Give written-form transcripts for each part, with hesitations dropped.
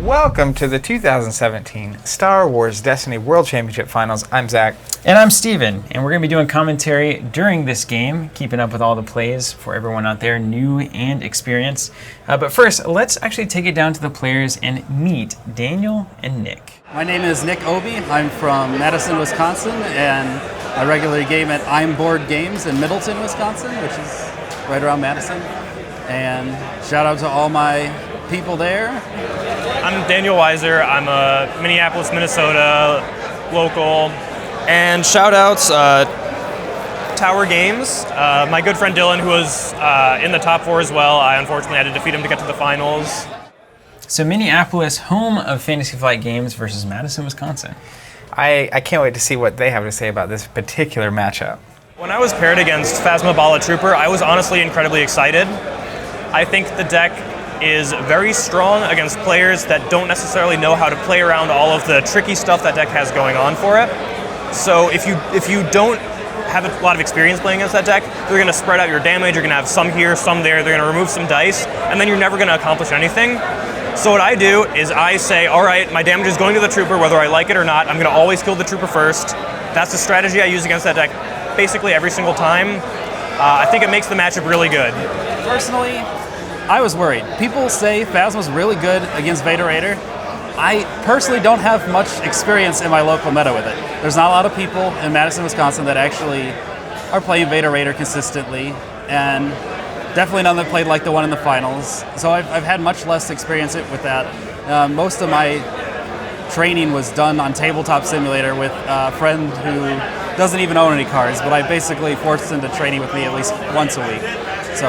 Welcome to the 2017 Star Wars Destiny World Championship Finals. I'm Zach. And I'm Steven, and we're going to be doing commentary during this game, keeping up with all the plays for everyone out there, new and experienced. But first, let's actually take it down to the players and meet Daniel and Nick. My name is Nick Obee. I'm from Madison, Wisconsin, and I regularly game at I'm Board Games in Middleton, Wisconsin, which is right around Madison. And shout out to all my people there. I'm Daniel Weiser. I'm a Minneapolis, Minnesota local. And shout outs, Tower Games. My good friend Dylan, who was in the top 4 as well. I unfortunately had to defeat him to get to the finals. So Minneapolis, home of Fantasy Flight Games versus Madison, Wisconsin. I can't wait to see what they have to say about this particular matchup. When I was paired against Phasma Bala-Trooper, I was honestly incredibly excited. I think the deck is very strong against players that don't necessarily know how to play around all of the tricky stuff that deck has going on for it. So if you don't have a lot of experience playing against that deck, they're going to spread out your damage, you're going to have some here, some there, they're going to remove some dice, and then you're never going to accomplish anything. So what I do is I say, all right, my damage is going to the trooper whether I like it or not, I'm going to always kill the trooper first. That's the strategy I use against that deck basically every single time. I think it makes the matchup really good. Personally, I was worried. People say Phasma's really good against Vader. I personally don't have much experience in my local meta with it. There's not a lot of people in Madison, Wisconsin that actually are playing Vader consistently, and definitely none that played like the one in the finals. So I've had much less experience with that. Most of my training was done on Tabletop Simulator with a friend who doesn't even own any cards, but I basically forced him to training with me at least once a week. So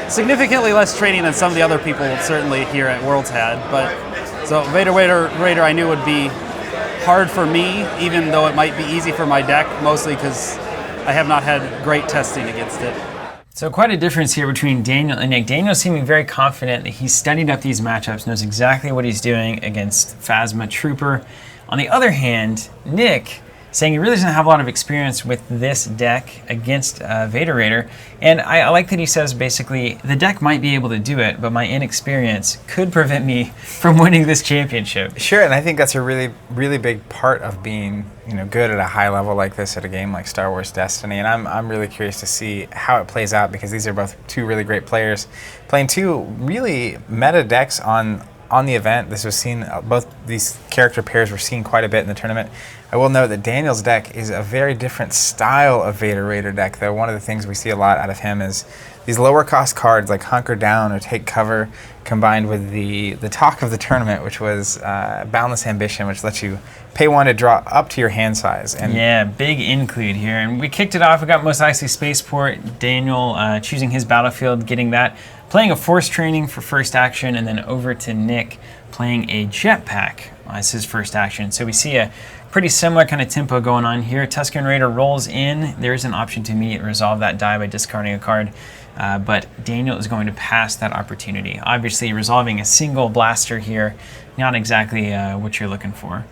significantly less training than some of the other people certainly here at Worlds had. But so Vader I knew would be hard for me, even though it might be easy for my deck, mostly because I have not had great testing against it. So quite a difference here between Daniel and Nick. Daniel seeming very confident that he's studied up these matchups, knows exactly what he's doing against Phasma Trooper. On the other hand, Nick saying he really doesn't have a lot of experience with this deck against Vader. And I like that he says basically, the deck might be able to do it, but my inexperience could prevent me from winning this championship. Sure, and I think that's a really, really big part of being good at a high level like this at a game like Star Wars Destiny. And I'm really curious to see how it plays out, because these are both two really great players playing two really meta decks on the event. This was seen, both these character pairs were seen quite a bit in the tournament. I will note that Daniel's deck is a very different style of Vader deck, though. One of the things we see a lot out of him is these lower cost cards like Hunker Down or Take Cover, combined with the talk of the tournament, which was Boundless Ambition, which lets you pay 1 to draw up to your hand size. And yeah, big include here. And we kicked it off. We got Mos Eisley Spaceport, Daniel choosing his battlefield, getting that, playing a Force Training for first action, and then over to Nick playing a Jetpack as his first action. So we see a pretty similar kind of tempo going on here. Tusken Raider rolls in. There's an option to immediately resolve that die by discarding a card, but Daniel is going to pass that opportunity. Obviously, resolving a single blaster here, not exactly what you're looking for.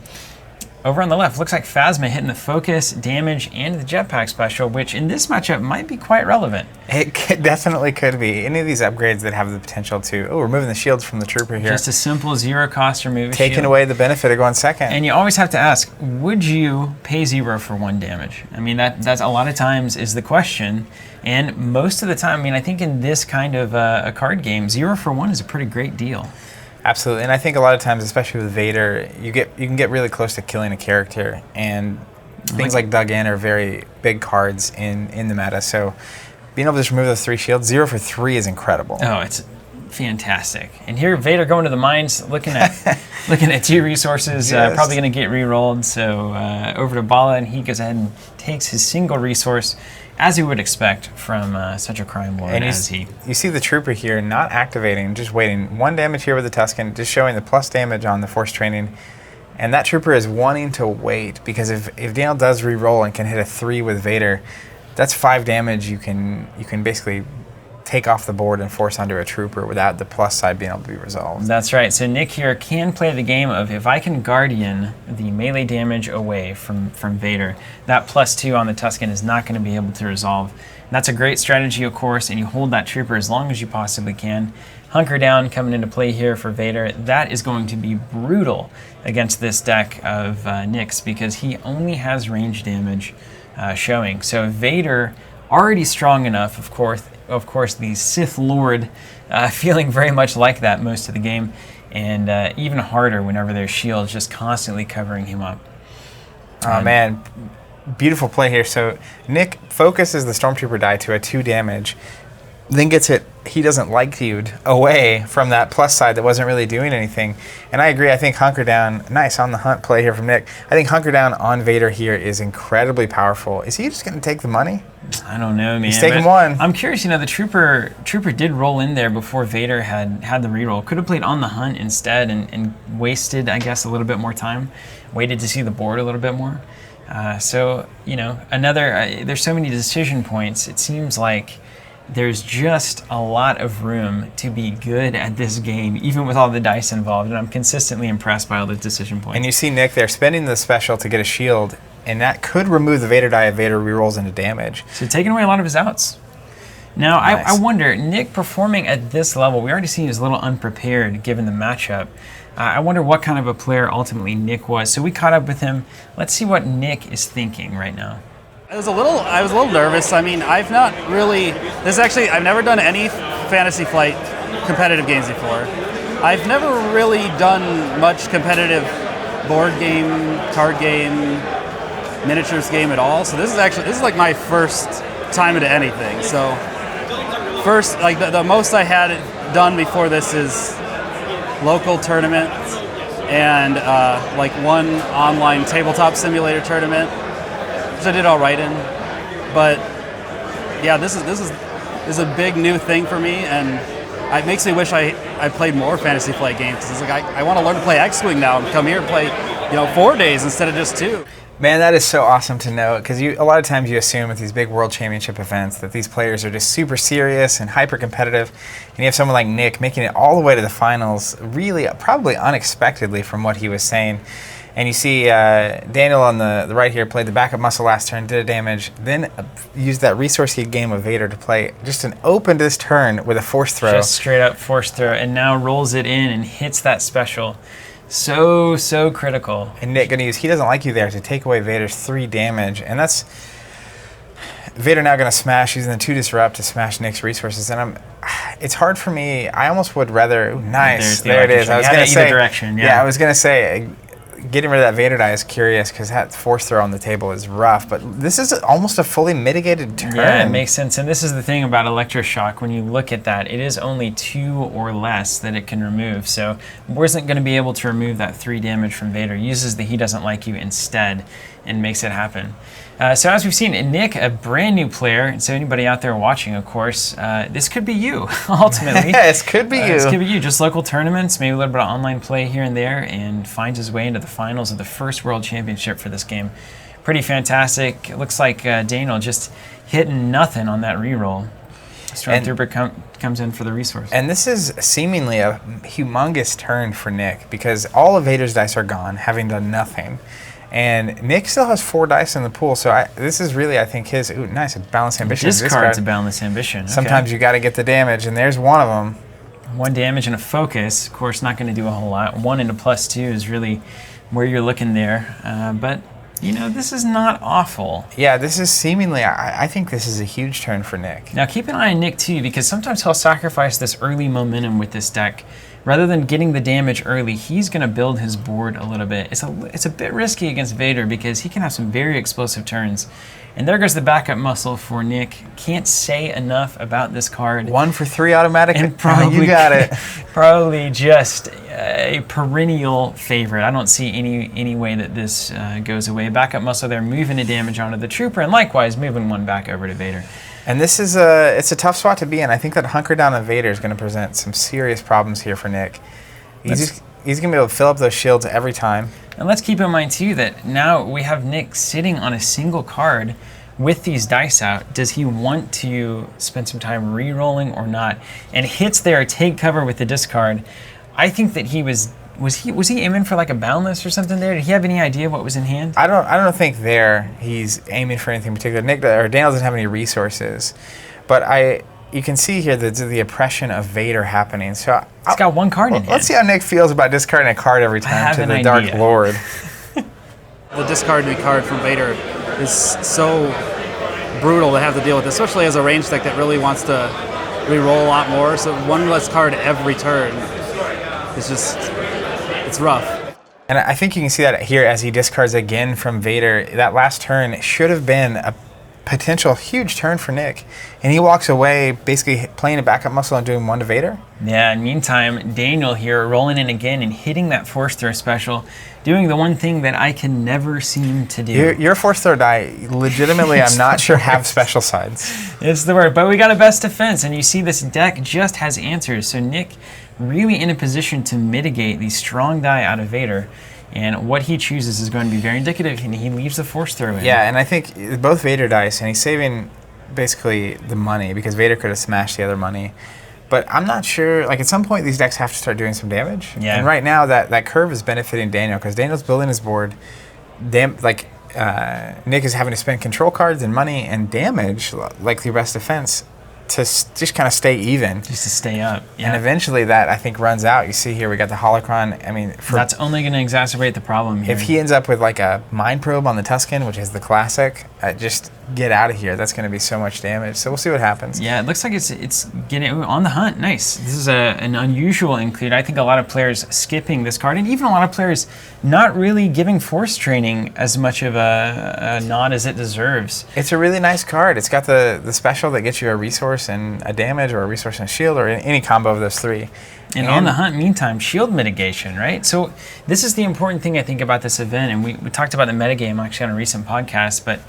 Over on the left, looks like Phasma hitting the focus, damage, and the jetpack special, which in this matchup might be quite relevant. It definitely could be. Any of these upgrades that have the potential to, removing the shields from the trooper here. Just a simple 0 cost remove Taking shield. away the benefit of going second. And you always have to ask, would you pay 0 for 1 damage? I mean, that's a lot of times is the question. And most of the time, I mean, I think in this kind of a card game, 0 for 1 is a pretty great deal. Absolutely, and I think a lot of times, especially with Vader, you can get really close to killing a character, and things like Dug In are very big cards in the meta. So being able to just remove those 3 shields, 0 for 3 is incredible. Oh, it's fantastic. And here, Vader going to the mines, looking at 2 resources, probably going to get re-rolled. So over to Bala, and he goes ahead and takes his single resource, as you would expect from such a crime lord as he. You see the trooper here not activating, just waiting. 1 damage here with the Tusken, just showing the plus damage on the Force Training. And that trooper is wanting to wait, because if Daniel does re-roll and can hit a 3 with Vader, that's 5 damage you can basically take off the board and force onto a trooper without the plus side being able to be resolved. That's right. So Nick here can play the game of, if I can Guardian the melee damage away from Vader, that +2 on the Tusken is not going to be able to resolve. That's a great strategy, of course, and you hold that trooper as long as you possibly can. Hunker down coming into play here for Vader. That is going to be brutal against this deck of Nick's because he only has range damage showing. So Vader, already strong enough, of course, the Sith Lord feeling very much like that most of the game, and even harder whenever their shield's just constantly covering him up. Oh, man. Beautiful play here. So Nick focuses the Stormtrooper die to a 2 damage, then gets it, he doesn't like you'd, away from that plus side that wasn't really doing anything. And I agree, I think Hunker Down, nice on the hunt play here from Nick. I think Hunker Down on Vader here is incredibly powerful. Is he just going to take the money? I don't know, man. He's taking one. I'm curious, the trooper did roll in there before Vader had the reroll. Could have played on the hunt instead and wasted, I guess, a little bit more time. Waited to see the board a little bit more. So, there's so many decision points. It seems like there's just a lot of room to be good at this game, even with all the dice involved, and I'm consistently impressed by all the decision points. And you see Nick there spending the special to get a shield, and that could remove the Vader die if Vader rerolls into damage. So taking away a lot of his outs. Now, nice. I wonder, Nick performing at this level, we already see he's a little unprepared given the matchup. I wonder what kind of a player ultimately Nick was. So we caught up with him. Let's see what Nick is thinking right now. I was a little nervous. I mean, I've never done any Fantasy Flight competitive games before. I've never really done much competitive board game, card game, miniatures game at all. So this is like my first time into anything. So first, like the most I had done before this is local tournaments and like one online tabletop simulator tournament, which I did all right in. But yeah, this is a big new thing for me, and it makes me wish I played more Fantasy Flight games. It's like I want to learn to play X-Wing now and come here and play 4 days instead of just 2. Man, that is so awesome to know, because a lot of times you assume with these big World Championship events that these players are just super serious and hyper competitive, and you have someone like Nick making it all the way to the finals, really probably unexpectedly from what he was saying. And you see Daniel on the right here played the backup muscle last turn, did a damage, then used that resource heat game of Vader to play just an open this turn with a force throw. Just straight up force throw, and now rolls it in and hits that special. So critical. And Nick gonna use He Doesn't Like You there to take away Vader's 3 damage, and that's Vader now gonna smash using the 2 disrupt to smash Nick's resources. And it's hard for me. I almost would rather. Nice, there it is. I was gonna say. Direction, I was gonna say. Getting rid of that Vader die is curious because that force throw on the table is rough, but this is almost a fully mitigated turn. Yeah, it makes sense. And this is the thing about electroshock. When you look at that, it is only 2 or less that it can remove. So wasn't going to be able to remove that 3 damage from Vader. Uses the He Doesn't Like You instead and makes it happen. So as we've seen, Nick, a brand new player, and so anybody out there watching, of course, this could be you, ultimately. This could be you. This could be you. Just local tournaments, maybe a little bit of online play here and there, and finds his way into the finals of the first World Championship for this game. Pretty fantastic. It looks like Daniel just hitting nothing on that reroll. Stormtrooper comes in for the resource. And this is seemingly a humongous turn for Nick, because all of Vader's dice are gone, having done nothing. And Nick still has 4 dice in the pool, so this is really, I think, his... Ooh, nice, a balanced ambition. Discard's a balanced ambition. Okay. Sometimes you got to get the damage, and there's one of them. 1 damage and a focus. Of course, not going to do a whole lot. 1 into +2 is really where you're looking there. But, this is not awful. Yeah, this is seemingly... I think this is a huge turn for Nick. Now, keep an eye on Nick, too, because sometimes he'll sacrifice this early momentum with this deck. Rather than getting the damage early, he's going to build his board a little bit. It's a bit risky against Vader because he can have some very explosive turns. And there goes the backup muscle for Nick. Can't say enough about this card. 1 for 3 automatic. And probably, you got it. Probably just a perennial favorite. I don't see any way that this goes away. Backup muscle there, moving the damage onto the trooper, and likewise moving 1 back over to Vader. And this is it's a tough spot to be in. I think that hunker down on Vader is going to present some serious problems here for Nick. He's going to be able to fill up those shields every time. And let's keep in mind, too, that now we have Nick sitting on a single card with these dice out. Does he want to spend some time re-rolling or not? And hits there, take cover with the discard. I think that he was Was he aiming for like a boundless or something there? Did he have any idea what was in hand? I don't think he's aiming for anything particular. Daniel doesn't have any resources, but you can see here the oppression of Vader happening. So he's got one card in hand. Let's see how Nick feels about discarding a card every time to the Dark Lord. The discarding a card from Vader is so brutal to have to deal with, especially as a range deck that really wants to re-roll a lot more. So one less card every turn is it's rough. And I think you can see that here as he discards again from Vader. That last turn should have been a potential huge turn for Nick. And he walks away basically playing a backup muscle and doing one to Vader. Yeah, and meantime, Daniel here rolling in again and hitting that force throw special, doing the one thing that I can never seem to do. Your force throw die, legitimately, I'm not sure have special sides. It's the word, but we got a best defense, and you see this deck just has answers. So Nick really in a position to mitigate these strong die out of Vader. And what he chooses is going to be very indicative, and he leaves the force throw in. Yeah, and I think both Vader dice, and he's saving basically the money because Vader could have smashed the other money. But I'm not sure, like at some point these decks have to start doing some damage. Yeah. And right now that curve is benefiting Daniel because Daniel's building his board. Nick is having to spend control cards and money and damage, like your best defense, to just kind of stay even. Just to stay up. Yeah. And eventually that, I think, runs out. You see here we got the holocron. I mean, that's only going to exacerbate the problem here. If he ends up with like a mind probe on the Tusken, which is the classic, just get out of here. That's going to be so much damage. So we'll see what happens. Yeah, it looks like it's getting on the hunt. Nice. This is an unusual include. I think a lot of players skipping this card, and even a lot of players not really giving force training as much of a nod as it deserves. It's a really nice card. It's got the special that gets you a resource and a damage, or a resource and a shield, or any combo of those three. And on the hunt, meantime, shield mitigation, right? So this is the important thing I think about this event, and we talked about the metagame actually on a recent podcast, but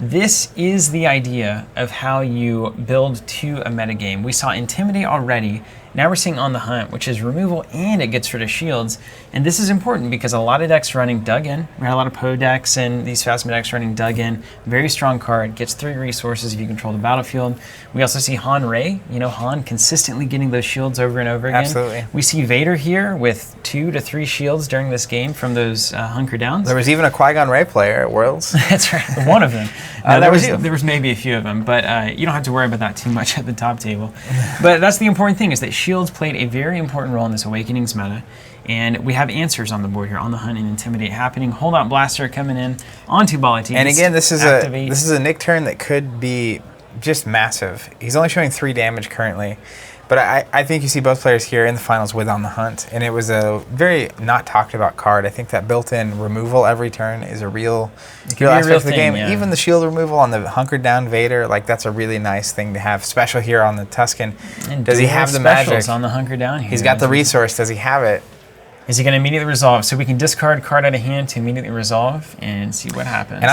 this is the idea of how you build to a metagame. We saw Intimidate already. Now we're seeing On the Hunt, which is removal and it gets rid of shields. And this is important because a lot of decks running Dug In. We had a lot of Poe decks and these Phasma decks running Dug In. Very strong card, gets 3 resources if you control the battlefield. We also see Han Rey. You know, Han consistently getting those shields over and over again. Absolutely. We see Vader here with 2 to 3 shields during this game from those hunker downs. There was even a Qui-Gon Rey player at Worlds. That's right, one of them. That was you. There was maybe a few of them, but you don't have to worry about that too much at the top table. But that's the important thing, is that shields played a very important role in this Awakenings meta. And we have answers on the board here. On the Hunt and Intimidate happening. Holdout Blaster coming in onto Bala-Tik. And again, this is a Nick turn that could be just massive. He's only showing 3 damage currently. But I think you see both players here in the finals with On the Hunt. And it was a very not talked about card. I think that built-in removal every turn is a real aspect of the game. Yeah. Even the shield removal on the hunkered down Vader, like that's a really nice thing to have. Special here on the Tusken. And does he have the magic? On the hunker down here. He's got the resource. Does he have it? Is he going to immediately resolve? So we can discard card out of hand to immediately resolve and see what happens. And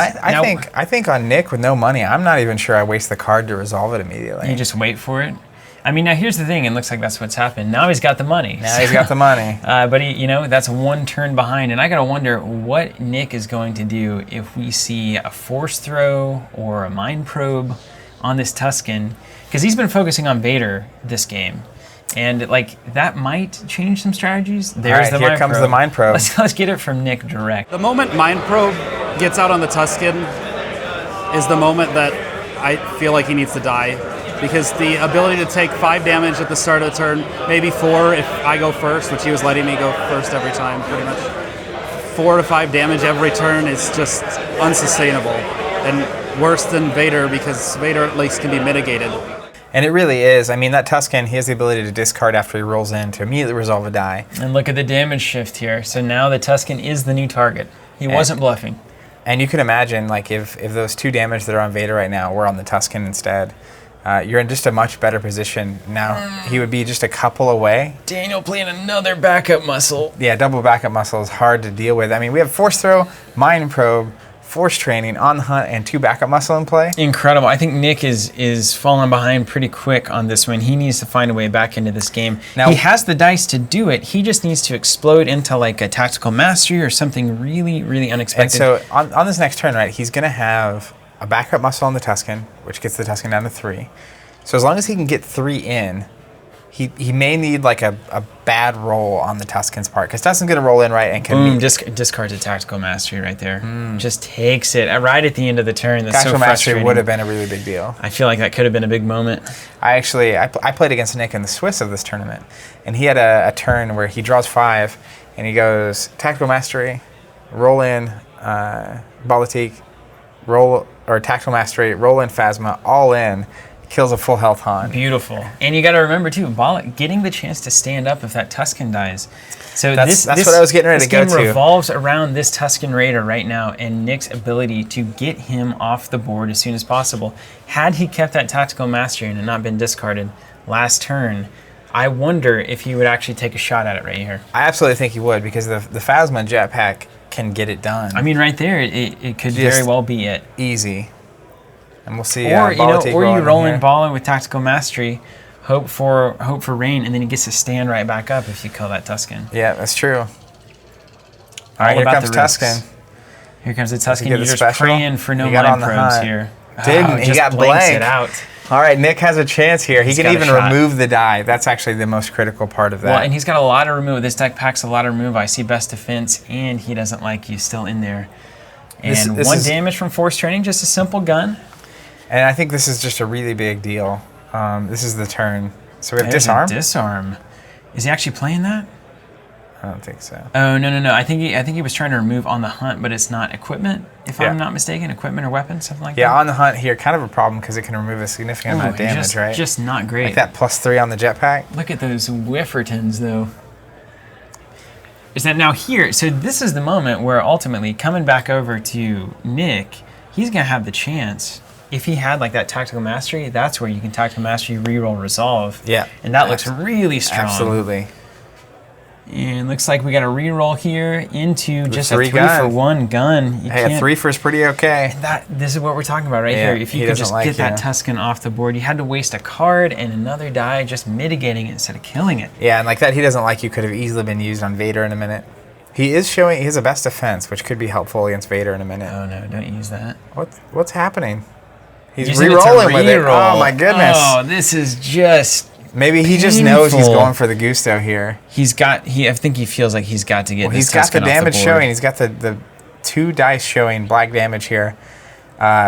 I think on Nick with no money, I'm not even sure I waste the card to resolve it immediately. You just wait for it. I mean, now here's the thing. It looks like that's what's happened. Now he's got the money. He's got the money. But that's 1 turn behind. And I got to wonder what Nick is going to do if we see a force throw or a mind probe on this Tusken. Because he's been focusing on Vader this game. And like that might change some strategies. There's the here comes the mind probe. Let's get it from Nick direct. The moment Mind Probe gets out on the Tusken is the moment that I feel like he needs to die. Because the ability to take 5 damage at the start of the turn, maybe 4 if I go first, which he was letting me go first every time, pretty much. 4 to 5 damage every turn is just unsustainable. And worse than Vader, because Vader at least can be mitigated. And it really is. I mean, that Tusken, he has the ability to discard after he rolls in to immediately resolve a die. And look at the damage shift here. So now the Tusken is the new target. He wasn't bluffing. And you can imagine, like, if those 2 damage that are on Vader right now were on the Tusken instead, you're in just a much better position. Now, he would be just a couple away. Daniel playing another backup muscle. Yeah, double backup muscle is hard to deal with. I mean, we have Force Throw, Mind Probe, Force Training, On the Hunt, and 2 backup muscle in play. Incredible. I think Nick is falling behind pretty quick on this one. He needs to find a way back into this game. Now, he has the dice to do it. He just needs to explode into like a tactical mastery or something really, really unexpected. And so on this next turn, right, he's going to have a backup muscle on the Tusken, which gets the Tusken down to 3. So as long as he can get 3 in, he may need like a bad roll on the Tusken's part, because Tusken's going to roll in right and can Boom, discards a Tactical Mastery right there. Just takes it right at the end of the turn. That's Tactical so Mastery frustrating. would have been a really big deal. I feel like that could have been a big moment. I played against Nick in the Swiss of this tournament, and he had a turn where he draws 5, and he goes Tactical Mastery, roll in Bala-Tik, roll or Tactical Mastery, roll in Phasma, all in, kills a full health Han. Beautiful. And you got to remember too, getting the chance to stand up if that Tusken dies. So that's what I was getting ready to go to. This game revolves around this Tusken Raider right now and Nick's ability to get him off the board as soon as possible. Had he kept that Tactical Mastery and not been discarded last turn, I wonder if he would actually take a shot at it right here. I absolutely think he would, because the Phasma jetpack can get it done. I mean, right there, it could very well be it. Easy. And we'll see. Or you roll in here. Bala with Tactical Mastery, hope for rain, and then he gets to stand right back up if you kill that Tusken. Yeah, that's true. All right, here comes Tusken. Here comes the Tusken. You're just special? praying for no He got mind on the probes hunt. here. Didn't. He just got blanks blank. it out. All right, Nick has a chance here. He He's can got a even shot. remove the die. That's actually the most critical part of that. Well, and he's got a lot of remove. This deck packs a lot of remove. I see best defense, and he doesn't like you still in there. And This one is- damage from force training, just a simple gun. And I think this is just a really big deal. This is the turn. So we have There's disarm. a disarm. Is he actually playing that? I don't think so. Oh no! I think he was trying to remove on the hunt, but it's not equipment. If I'm not mistaken, equipment or weapon, something like that. Yeah, on the hunt here, kind of a problem because it can remove a significant amount of damage, right? Just not great. Like that +3 on the jetpack. Look at those Whiffertons, though. Is that now here? So this is the moment where ultimately coming back over to Nick, he's gonna have the chance. If he had like that Tactical Mastery, that's where you can Tactical Mastery, reroll, resolve. Yeah. And that looks really strong. Absolutely. And looks like we got a reroll here into just a 3 3-for-1 gun. Hey, a 3 is pretty okay. This is what we're talking about right Yeah, here. If he you could doesn't just like get that you. Tusken off the board, you had to waste a card and another die just mitigating it instead of killing it. Yeah, and like that, he doesn't like you could have easily been used on Vader in a minute. He has a best defense, which could be helpful against Vader in a minute. Oh no, don't use that. What's happening? He's Using it to re-rolling with it. reroll. Oh my goodness. Oh, this is just Maybe he just knows he's painful. going for the gusto here. I think he feels like he's got to get Well, this he's got the Tusken off damage board. showing. He's got the 2 dice showing black damage here,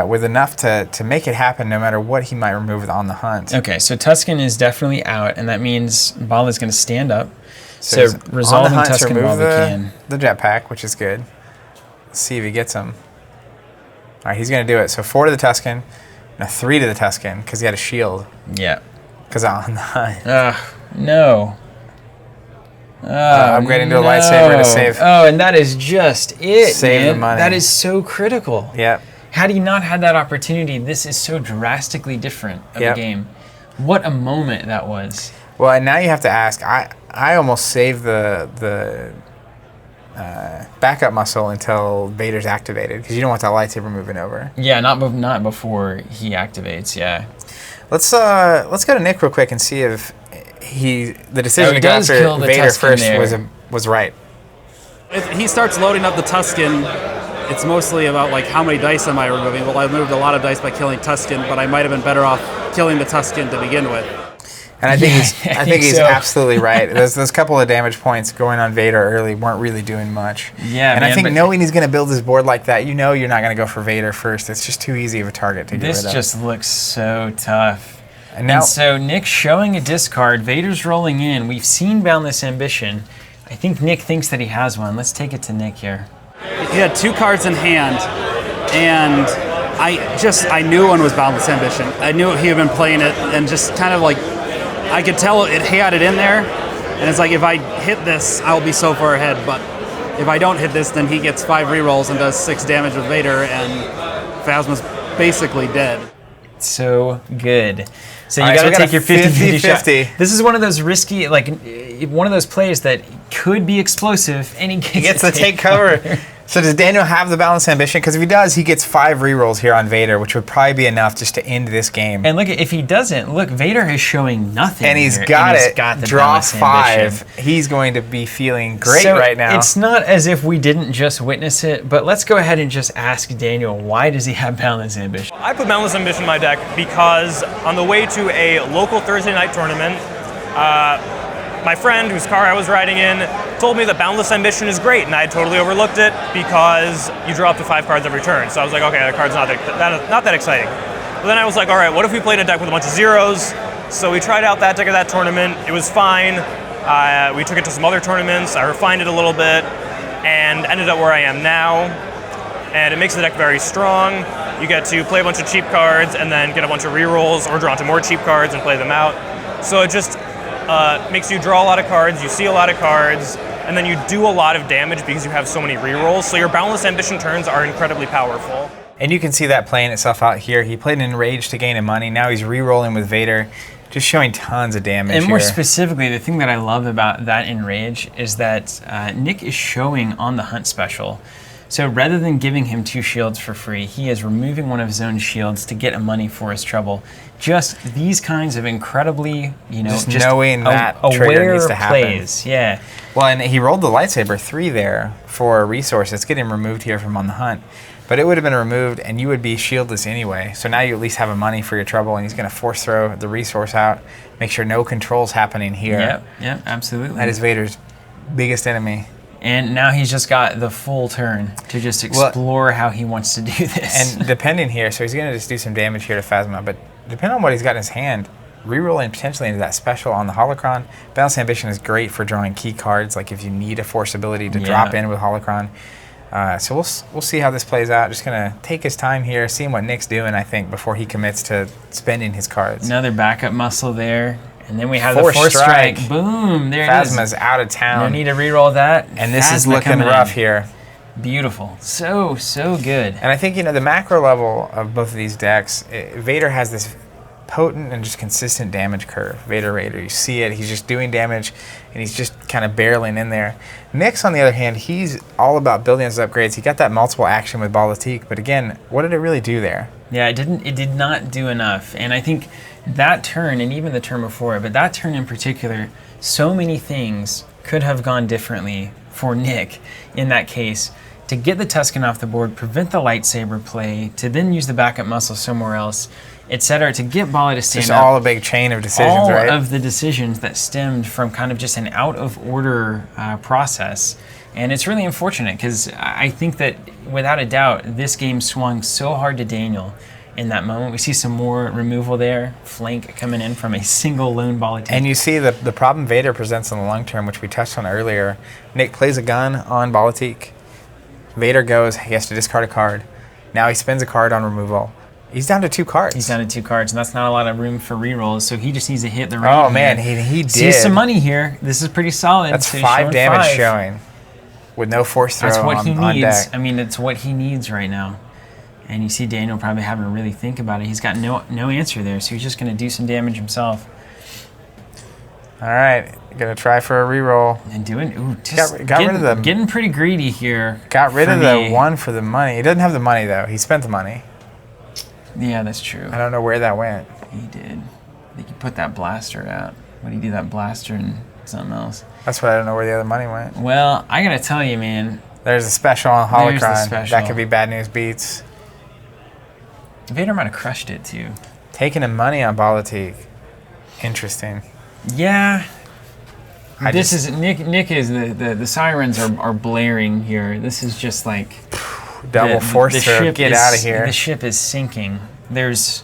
with enough to make it happen no matter what he might remove on the hunt. Okay, so Tusken is definitely out, and that means Bala's going to stand up. So he's on the resolving hunt to Tusken remove while we can. the jetpack, which is good. Let's see if he gets him. All right, he's going to do it. So 4 to the Tusken, and a 3 to the Tusken because he had a shield. Yeah. Because on the hunt. No. Upgrading to a lightsaber to save. Oh, and that is just it, Save man. the money. That is so critical. Yep. Had he not had that opportunity, this is so drastically different of Yep. a game. What a moment that was. Well, and now you have to ask. I almost saved the backup muscle until Vader's activated because you don't want that lightsaber moving over. Yeah, not before he activates. Yeah. Let's go to Nick real quick and see if the decision to go does after kill the Vader Tusken first there. was right. If he starts loading up the Tusken, it's mostly about like how many dice am I removing. Well, I moved a lot of dice by killing Tusken, but I might have been better off killing the Tusken to begin with. And I think Yeah, I think he's so. absolutely right. Those couple of damage points going on Vader early weren't really doing much. Yeah, and I man, think but- knowing he's going to build his board like that, you're not going to go for Vader first. It's just too easy of a target to get This rid of. just looks so tough. And now, And so Nick's showing a discard. Vader's rolling in. We've seen Boundless Ambition. I think Nick thinks that he has one. Let's take it to Nick here. He had 2 cards in hand, and I knew one was Boundless Ambition. I knew he had been playing it, and just kind of like, I could tell he had it in there, and it's like, if I hit this, I'll be so far ahead, but if I don't hit this, then he gets 5 rerolls and does 6 damage with Vader, and Phasma's basically dead. So good. So you All right, got so to we got take a your 50-50 shot. 50-50. This is one of those risky, like one of those plays that could be explosive, and he gets to take cover. So does Daniel have the Balanced Ambition? Because if he does, he gets 5 rerolls here on Vader, which would probably be enough just to end this game. And look, if he doesn't, look, Vader is showing nothing. And he's here, got and he's it. got the Draw Boundless 5. Ambition. He's going to be feeling great So right now. It's not as if we didn't just witness it, but let's go ahead and just ask Daniel, why does he have Boundless Ambition? I put Boundless Ambition in my deck because on the way to a local Thursday night tournament, My friend, whose car I was riding in, told me that Boundless Ambition is great, and I had totally overlooked it because you draw up to 5 cards every turn. So I was like, okay, that card's not that exciting. But then I was like, all right, what if we played a deck with a bunch of zeros? So we tried out that deck at that tournament. It was fine. We took it to some other tournaments. I refined it a little bit and ended up where I am now. And it makes the deck very strong. You get to play a bunch of cheap cards and then get a bunch of rerolls or draw into more cheap cards and play them out. So it just makes you draw a lot of cards, you see a lot of cards, and then you do a lot of damage because you have so many rerolls. So your Boundless Ambition turns are incredibly powerful. And you can see that playing itself out here. He played an Enrage to gain a money. Now he's re-rolling with Vader, just showing tons of damage And more here. specifically, the thing that I love about that Enrage is that Nick is showing on the Hunt special. So rather than giving him 2 shields for free, he is removing one of his own shields to get a money for his trouble. Just these kinds of incredibly, just knowing that trigger aware needs to happen. plays. Yeah. Well, and he rolled the lightsaber 3 there for a resource. It's getting removed here from on the Hunt. But it would have been removed, and you would be shieldless anyway. So now you at least have a money for your trouble, and he's going to force throw the resource out, make sure no control's happening here. Yep, absolutely. That is Vader's biggest enemy. And now he's just got the full turn to just explore how he wants to do this. And depending here, so he's going to just do some damage here to Phasma, but depending on what he's got in his hand, rerolling potentially into that special on the Holocron. Boundless Ambition is great for drawing key cards, like if you need a force ability to drop in with Holocron. So we'll see how this plays out. Just going to take his time here, seeing what Nick's doing, I think, before he commits to spending his cards. Another backup muscle there. And then we have Force the Force Strike. Strike. Boom, there Phasma's it is. out of town. No need to re-roll that. And this is Phasma looking coming rough in. here. Beautiful. So good. And I think, the macro level of both of these decks, Vader has this potent and just consistent damage curve. Vader Raider, you see it, he's just doing damage, and he's just kind of barreling in there. Nick's, on the other hand, he's all about building his upgrades. He got that multiple action with Bala-Tik, but again, what did it really do there? Yeah, it did not do enough. And I think that turn, and even the turn before it, but that turn in particular, so many things could have gone differently for Nick in that case. To get the Tusken off the board, prevent the lightsaber play, to then use the backup muscle somewhere else, etc., to get Bala to stand Just up. all a big chain of decisions, all right? of the decisions that stemmed from kind of just an out-of-order process. And it's really unfortunate because I think that, without a doubt, this game swung so hard to Daniel in that moment. We see some more removal there, flank coming in from a single lone Bala-Tik. And you see the problem Vader presents in the long term, which we touched on earlier. Nick plays a gun on Bala-Tik. Vader goes, he has to discard a card. Now he spends a card on removal. He's down to 2 cards. He's down to 2 cards, and that's not a lot of room for rerolls, so he just needs to hit the range. Oh, man, he did. See some money here. This is pretty solid. That's So he's 5 showing damage 5. showing with no force throw That's what he on needs. deck. I mean, it's what he needs right now. And you see Daniel probably having to really think about it. He's got no answer there, so he's just going to do some damage himself. All right, gonna try for a reroll. And doing, just got rid of them. Getting pretty greedy here. Got rid for of the me. 1 for the money. He doesn't have the money, though. He spent the money. Yeah, that's true. I don't know where that went. He did. I think he put that blaster out. What did he do, that blaster and something else? That's why I don't know where the other money went. Well, I gotta tell you, man. There's a special on There's the Holocron. special. That could be bad news beats. Vader might have crushed it, too. Taking the money on Bala-Tik. Interesting. Yeah. I This just- is Nick is the sirens are blaring here. This is just like Double force throw. ship Get is- out of here. The ship is sinking. There's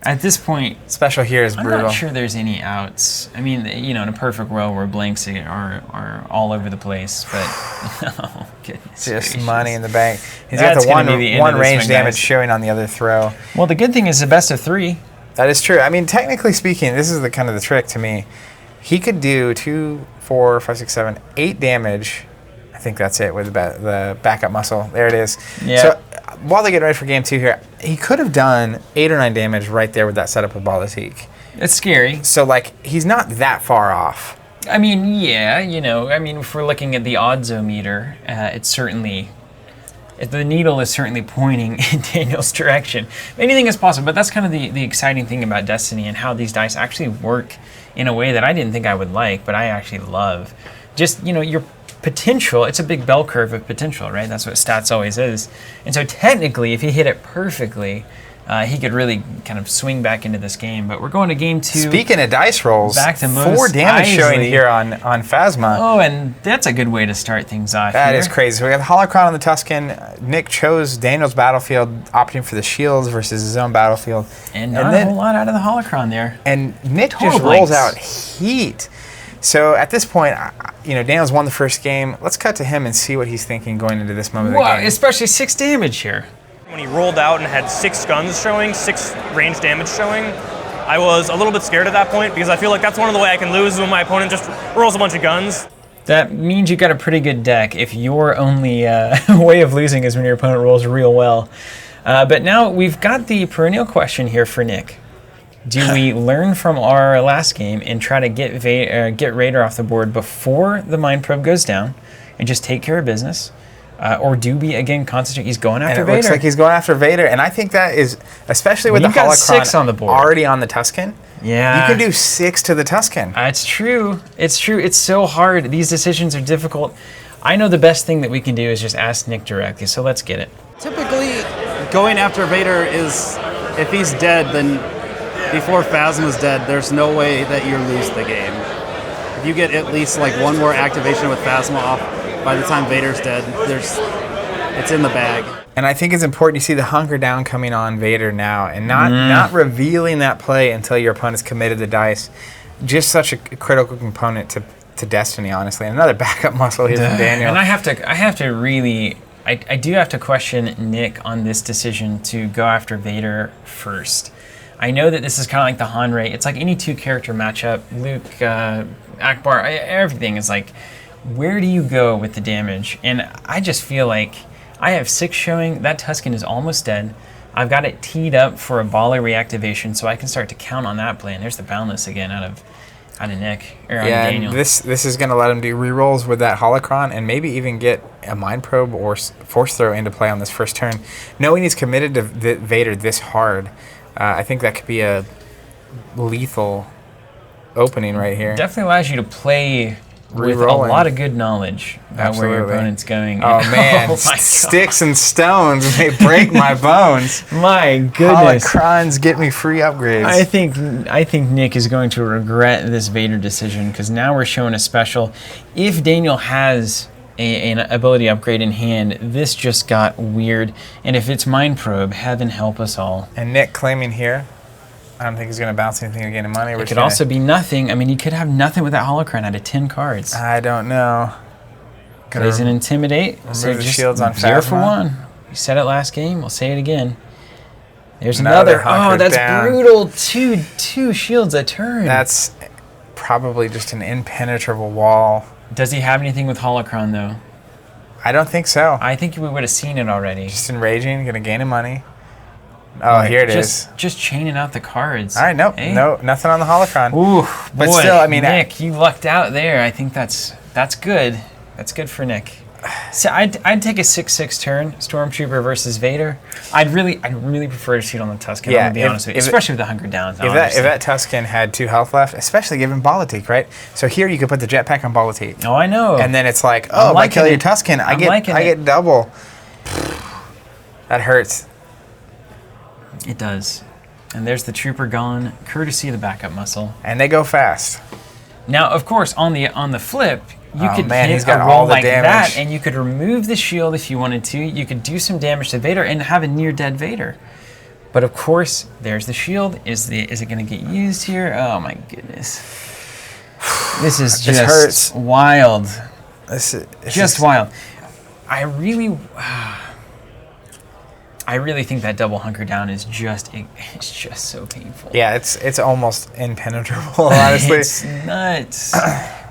at this point, Special here is I'm brutal. not sure there's any outs. I mean, in a perfect world where blanks are all over the place, but oh goodness Just gracious. money in the bank. He's That's got the gonna be the end one of this range one, damage guys. showing on the other throw. Well, the good thing is the best of 3. That is true. I mean, technically speaking, this is the kind of the trick to me. He could do 2, 4, 5, 6, 7, 8 damage. I think that's it with the backup muscle. There it is. Yeah. So while they get ready for game 2 here, he could have done 8 or 9 damage right there with that setup with Bala-Tik. It's scary. So he's not that far off. I mean, yeah, if we're looking at the oddsometer, it's certainly, the needle is certainly pointing in Daniel's direction. Anything is possible, but that's kind of the exciting thing about Destiny and how these dice actually work in a way that I didn't think I would like, but I actually love. Just, your potential, it's a big bell curve of potential, right? That's what stats always is. And so technically, if you hit it perfectly, he could really kind of swing back into this game. But we're going to game 2. Speaking of dice rolls, back to 4 damage showing Eisley. here on Phasma. Oh, and that's a good way to start things off. That here. is crazy. So we got the Holocron on the Tusken. Nick chose Daniel's battlefield, opting for the shields versus his own battlefield. And not a whole lot out of the Holocron there. And Nick Total just rolls blanks. out heat. So at this point, Daniel's won the first game. Let's cut to him and see what he's thinking going into this moment of the game. Especially 6 damage here. When he rolled out and had 6 guns showing, 6 range damage showing, I was a little bit scared at that point because I feel like that's one of the ways I can lose when my opponent just rolls a bunch of guns. That means you got a pretty good deck if your only way of losing is when your opponent rolls real well. But now we've got the perennial question here for Nick. Do we learn from our last game and try to get Raider off the board before the Mind Probe goes down and just take care of business? Or do we again concentrate? He's going after And it Vader. looks like he's going after Vader, and I think that is, especially with When the you've got Holocron 6 on the board. already on the Tusken, Yeah. you can do 6 to the Tusken. It's true. It's true. It's so hard. These decisions are difficult. I know the best thing that we can do is just ask Nick directly, so let's get it. Typically, going after Vader is, if he's dead, then before Phasma's dead, there's no way that you lose the game. If you get at least like one more activation with Phasma off by the time Vader's dead, it's in the bag. And I think it's important you see the hunker down coming on Vader now and not revealing that play until your opponent's committed the dice. Just such a critical component to Destiny, honestly. And another backup muscle here from Daniel. And I have to really, I do have to question Nick on this decision to go after Vader first. I know that this is kind of like the Han Rey. It's like any 2-character matchup. Luke, Akbar, everything is like, where do you go with the damage? And I just feel like I have 6 showing. That Tusken is almost dead. I've got it teed up for a Bala reactivation, so I can start to count on that play. And there's the Boundless again out of Nick, or out of Daniel. And this is going to let him do rerolls with that Holocron and maybe even get a Mind Probe or Force Throw into play on this first turn. Knowing he's committed to Vader this hard, I think that could be a lethal opening right here. Definitely allows you to play with a Rerolling. lot of good knowledge about where your opponent's going. Oh man, Oh my God. sticks and stones may break my bones. My goodness. Holocrons get me free upgrades. I think Nick is going to regret this Vader decision because now we're showing a special. If Daniel has an ability upgrade in hand, this just got weird. And if it's Mind Probe, heaven help us all. And Nick claiming here, I don't think he's going to bounce anything to gain in money. It could also be nothing. I mean, you could have nothing with that Holocron out of 10 cards. I don't know. Plays an Intimidate. So the just shields on 0 for Phasma. 1. We said it last game. We'll say it again. There's Another another. Oh, hunker that's down. brutal. Two shields a turn. That's probably just an impenetrable wall. Does he have anything with Holocron, though? I don't think so. I think we would have seen it already. Just enraging, going to gain in money. Oh, here it is. Just chaining out the cards. All right, nope, Hey? no, nothing on the Holocron. Ooh, But boy, still, I mean, Nick, you lucked out there. I think that's good. That's good for Nick. So I'd take a 6/6 turn, Stormtrooper versus Vader. I'd really prefer to shoot on the Tusken. Yeah, I'm gonna be honest with you, especially with the Hunker Downs. If that Tusken had 2 health left, especially given Bala-Tik, right? So here you could put the jetpack on Bala-Tik. Oh, I know. And then it's like, oh, if I kill your Tusken, I get double. That hurts. It does. And there's the Trooper gone, courtesy of the backup muscle. And they go fast. Now, of course, on the flip, you could he's hit got a all roll the like damage. that, and you could remove the shield if you wanted to. You could do some damage to Vader and have a near-dead Vader. But of course, there's the shield. Is it going to get used here? Oh my goodness! This is just hurts. wild. It's Just wild. I really think that double hunker down is just so painful. Yeah, it's almost impenetrable, honestly. It's nuts.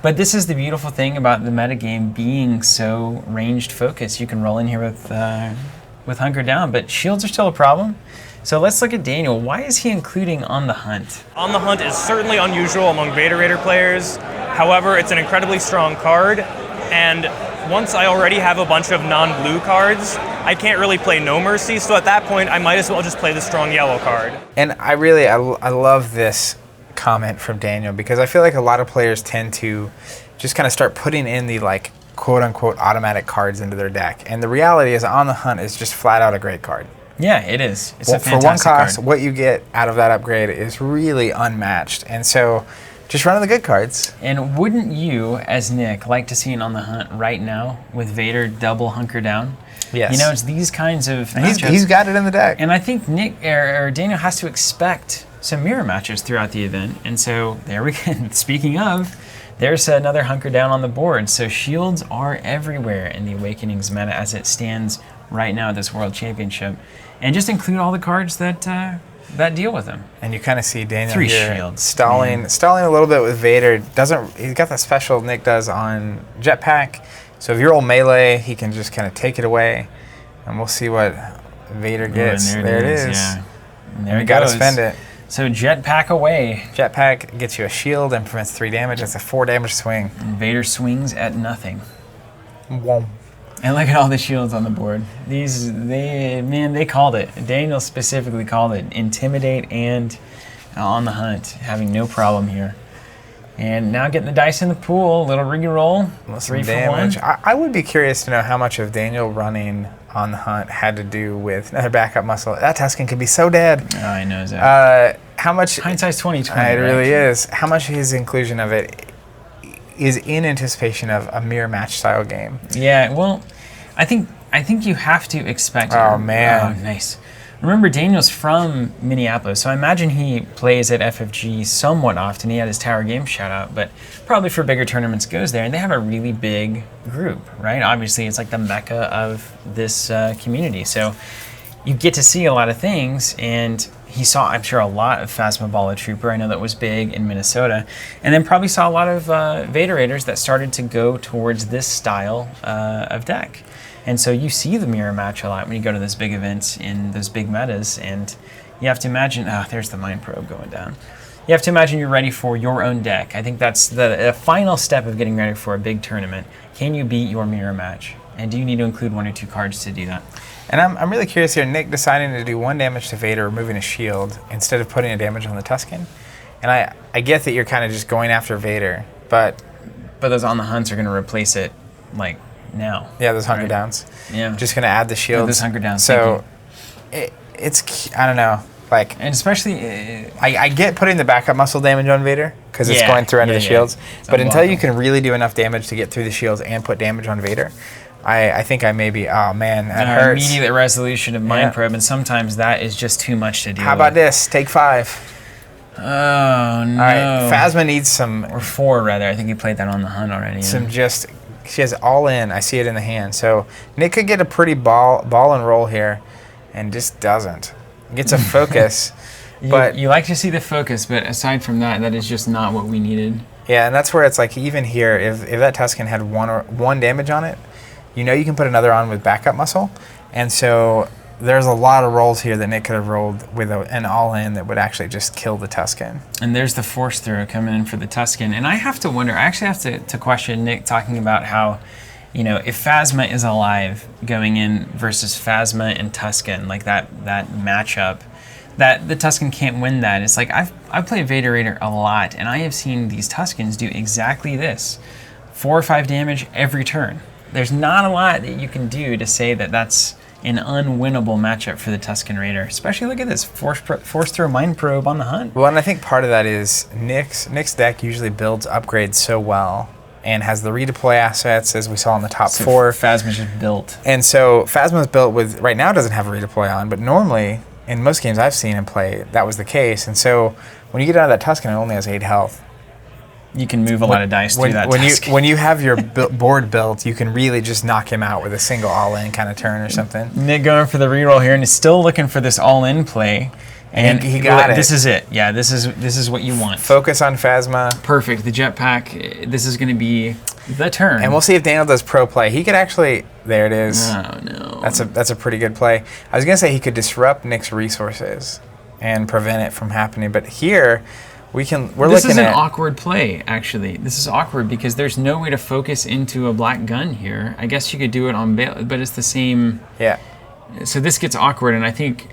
But this is the beautiful thing about the metagame being so ranged focused. You can roll in here with hunker down, but shields are still a problem. So let's look at Daniel. Why is he including On the Hunt? On the Hunt is certainly unusual among Vader Raider players. However, it's an incredibly strong card, and once I already have a bunch of non-blue cards, I can't really play No Mercy, so at that point, I might as well just play the strong yellow card. And I love this comment from Daniel because I feel like a lot of players tend to just kind of start putting in the like quote unquote automatic cards into their deck. And the reality is On the Hunt is just flat out a great card. Yeah, it is. It's a for fantastic one cost, card. what you get out of that upgrade is really unmatched. And so just running the good cards. And wouldn't you, as Nick, like to see it on the hunt right now with Vader double hunker down? Yes. You know, it's these kinds of And matchups. he's got it in the deck. And I think Nick or Daniel has to expect some mirror matches throughout the event. And so there we go. Speaking of, there's another hunker down on the board. So shields are everywhere in the Awakenings meta as it stands right now at this World Championship. And just include all the cards that that deal with them. And you kind of see Daniel 3 here shields. stalling a little bit with Vader. He's got that special Nick does on Jetpack. So if you're all melee, he can just kind of take it away. And we'll see what Vader gets. And there it is. Yeah. And there And it you got to goes. spend it. So Jetpack away. Jetpack gets you a shield and prevents 3 damage. That's a 4 damage swing. And Vader swings at nothing. Whoa. And look at all the shields on the board. They called it. Daniel specifically called it. Intimidate and on the hunt. Having no problem here. And now getting the dice in the pool. Little reroll. Some 3 for damage. 1. I would be curious to know how much of Daniel running on the hunt had to do with another backup muscle. That Tusken could be so dead. Oh, I know, Zach. How much... Hindsight's 2020. It really is. How much of his inclusion of it is in anticipation of a mirror match style game? Yeah, well, I think you have to expect it. Oh, man. Oh, nice. Remember, Daniel's from Minneapolis, so I imagine he plays at FFG somewhat often. He had his Tower Games shout out, but probably for bigger tournaments goes there. And they have a really big group, right? Obviously, it's like the mecca of this community. So you get to see a lot of things, and he saw, I'm sure, a lot of Phasma Bala-Trooper. I know that was big in Minnesota. And then probably saw a lot of Vader-Raiders that started to go towards this style of deck. And so you see the mirror match a lot when you go to those big events in those big metas, and you have to imagine, there's the Mind Probe going down. You have to imagine you're ready for your own deck. I think that's the final step of getting ready for a big tournament. Can you beat your mirror match? And do you need to include 1 or 2 cards to do that? And I'm really curious here, Nick deciding to do 1 damage to Vader, removing a shield, instead of putting a damage on the Tusken. And I get that you're kind of just going after Vader, but those on the hunts are going to replace it, like, now. Yeah, those hunker right? downs. Yeah. Just going to add the shields. Yeah, those hunker downs. So it's, I don't know. Like, and especially... I get putting the backup muscle damage on Vader, because it's Yeah, going through under the yeah. shields. It's But until you unblockable. can really do enough damage to get through the shields and put damage on Vader, I think I may be, oh man, that hurts. Immediate resolution of Mind Yeah. Probe, and sometimes that is just too much to deal How with. about this? Take 5. Oh, no. All right, Phasma needs some Or 4, rather. I think he played that on the hunt already. she has all in. I see it in the hand. So Nick could get a pretty ball and roll here, and just doesn't. Gets a focus, but You like to see the focus, but aside from that, that is just not what we needed. yeah, and that's where it's like, even here, if that Tusken had 1 damage on it, you know you can put another on with backup muscle, and so there's a lot of rolls here that Nick could have rolled with an all-in that would actually just kill the Tusken. And there's the force throw coming in for the Tusken. And I have to wonder, I actually have to question Nick talking about how, if Phasma is alive going in versus Phasma and Tusken, like that matchup, that the Tusken can't win that. It's like, I've played Vader Raider a lot, and I have seen these Tuskens do exactly this. 4 or 5 damage every turn. There's not a lot that you can do to say that that's an unwinnable matchup for the Tusken Raider. Especially, look at this, force throw Mind Probe on the hunt. Well, and I think part of that is Nick's deck usually builds upgrades so well and has the redeploy assets, as we saw in the top 4. Phasma's just built. And so Phasma's built with, right now doesn't have a redeploy on, but normally, in most games I've seen him play, that was the case. And so when you get out of that Tusken, it only has 8 health. You can move a lot of dice through that Tusken. When you have your board built, you can really just knock him out with a single all-in kind of turn or something. Nick going for the reroll here, and is still looking for this all-in play. And he got it. This is it. Yeah, this is what you want. Focus on Phasma. Perfect. The jetpack. This is going to be the turn. And we'll see if Daniel does pro play. He could actually. There it is. Oh no. That's a pretty good play. I was gonna say he could disrupt Nick's resources and prevent it from happening, but here we're This looking is an at awkward play, actually. This is awkward because there's no way to focus into a black gun here. I guess you could do it on bail, but it's the same. Yeah. So this gets awkward, and I think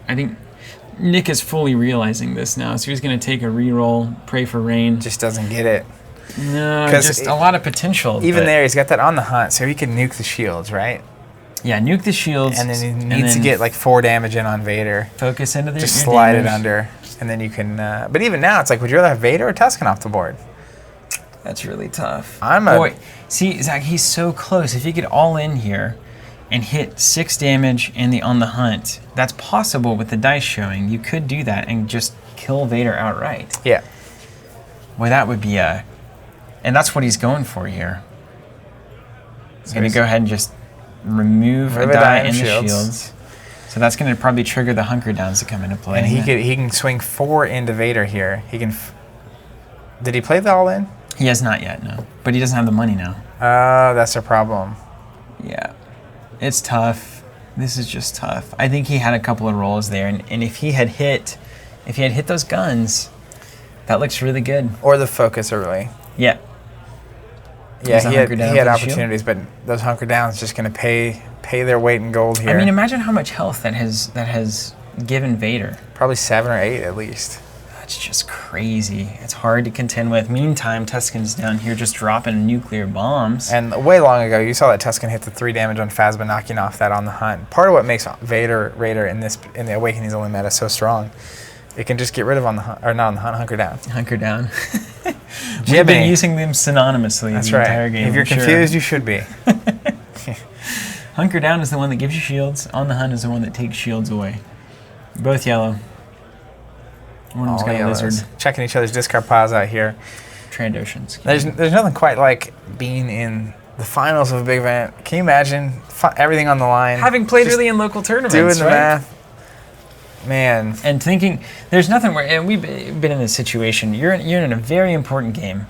Nick is fully realizing this now. So he's going to take a reroll, pray for rain. Just doesn't get it. No, just a lot of potential. Even but there, he's got that on the hunt, so he can nuke the shields, right? Yeah, nuke the shields. And then he needs to get like 4 damage in on Vader. Focus into the Just slide it under. And then you can... but even now, it's like, would you rather have Vader or Tusken off the board? That's really tough. Boy, see, Zach, he's so close. If you get all in here and hit 6 damage on the hunt, that's possible with the dice showing. You could do that and just kill Vader outright. Yeah. Well, that would be a... And that's what he's going for here. He's going to go ahead and just remove a die in the shields. So that's going to probably trigger the hunker downs to come into play. And he can swing 4 into Vader here. He can... Did he play the all-in? He has not yet, no. But he doesn't have the money now. Oh, that's a problem. Yeah. It's tough. This is just tough. I think he had a couple of rolls there, and if he had hit those guns, that looks really good. Or the focus early. Yeah. Yeah, he had opportunities, but those hunker downs just going to pay their weight in gold here. I mean, imagine how much health that has given Vader. Probably 7 or 8 at least. That's just crazy. It's hard to contend with. Meantime, Tusken's down here just dropping nuclear bombs. And way long ago, you saw that Tusken hit the 3 damage on Phasma, knocking off that on the hunt. Part of what makes Raider in the Awakenings only meta so strong, it can just get rid of on the hunt, or not on the hunt, hunker down. Hunker down. We've been using them synonymously the entire game. If you're confused, you should be. Hunker down is the one that gives you shields. On the hunt is the one that takes shields away. Both yellow. One of them's got a lizard. Checking each other's discard piles out here. Trandoshans. There's nothing quite like being in the finals of a big event. Can you imagine everything on the line? Having played really in local tournaments, doing the math. Man. And thinking, there's nothing where, and we've been in this situation, you're in a very important game.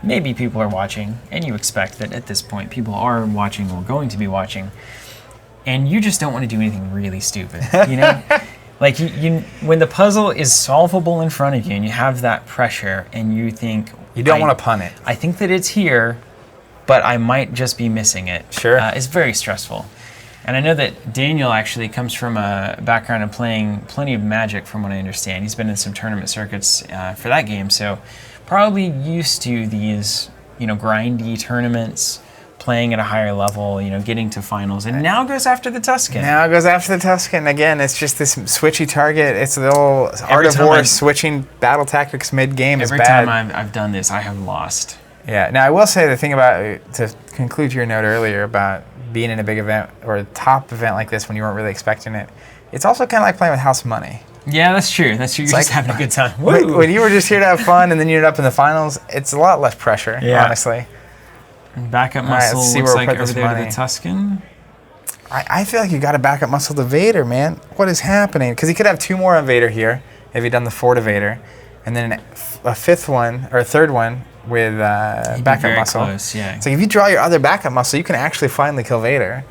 Maybe people are watching, and you expect that at this point people are watching or going to be watching, and you just don't want to do anything really stupid, you know? Like, you when the puzzle is solvable in front of you and you have that pressure and you think... You don't want to punt it. I think that it's here, but I might just be missing it. Sure. It's very stressful. And I know that Daniel actually comes from a background of playing plenty of Magic, from what I understand. He's been in some tournament circuits for that game, so probably used to these, grindy tournaments, playing at a higher level, getting to finals, and now goes after the Tusken. Now goes after the Tusken. Again, it's just this switchy target. It's the old art of war, switching battle tactics mid-game is bad. Every time I've done this, I have lost. Yeah. Now, I will say the thing about, to conclude your note earlier about being in a big event or a top event like this when you weren't really expecting it, it's also kind of like playing with house money. Yeah, that's true. You're just having a good time. When you were just here to have fun and then you ended up in the finals, it's a lot less pressure, honestly. Backup muscle looks like over there to the Tusken. I feel like you got to backup muscle to Vader, man. What is happening? Because he could have 2 more on Vader here if he'd done the 4 to Vader, and then a 5th one or a 3rd one with backup muscle. Close, yeah. It's like if you draw your other backup muscle, you can actually finally kill Vader.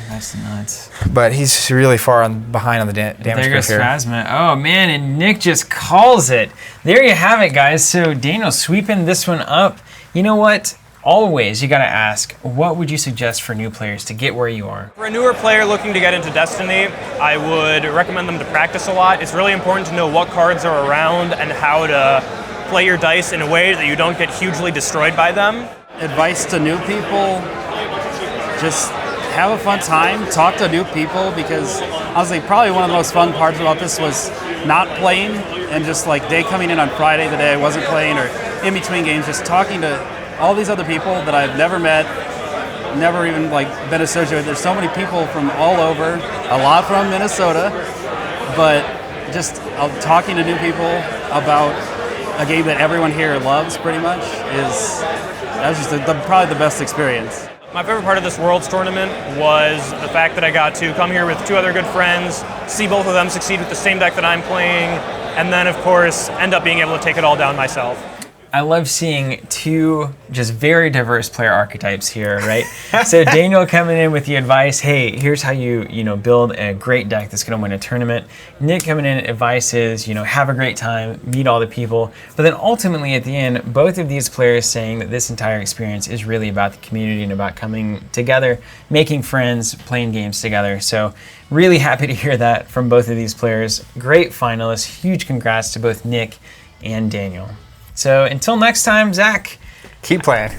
That's nuts. But he's really far behind on the damage curve here. There goes Phasma. Oh, man, and Nick just calls it. There you have it, guys. So Daniel sweeping this one up. You know what? Always, you got to ask, what would you suggest for new players to get where you are? For a newer player looking to get into Destiny, I would recommend them to practice a lot. It's really important to know what cards are around and how to play your dice in a way that you don't get hugely destroyed by them. Advice to new people, just have a fun time, talk to new people, because honestly, probably one of the most fun parts about this was not playing and just like day coming in on Friday, the day I wasn't playing, or in between games, just talking to all these other people that I've never met, never even been associated with. There's so many people from all over, a lot from Minnesota, but just talking to new people about a game that everyone here loves pretty much that was just probably the best experience. My favorite part of this Worlds tournament was the fact that I got to come here with 2 other good friends, see both of them succeed with the same deck that I'm playing, and then of course end up being able to take it all down myself. I love seeing 2 just very diverse player archetypes here, right? So Daniel coming in with the advice, hey, here's how you build a great deck that's going to win a tournament. Nick coming in, advice is, have a great time, meet all the people. But then ultimately at the end, both of these players saying that this entire experience is really about the community and about coming together, making friends, playing games together. So really happy to hear that from both of these players. Great finalists. Huge congrats to both Nick and Daniel. So until next time, Zach. Keep playing.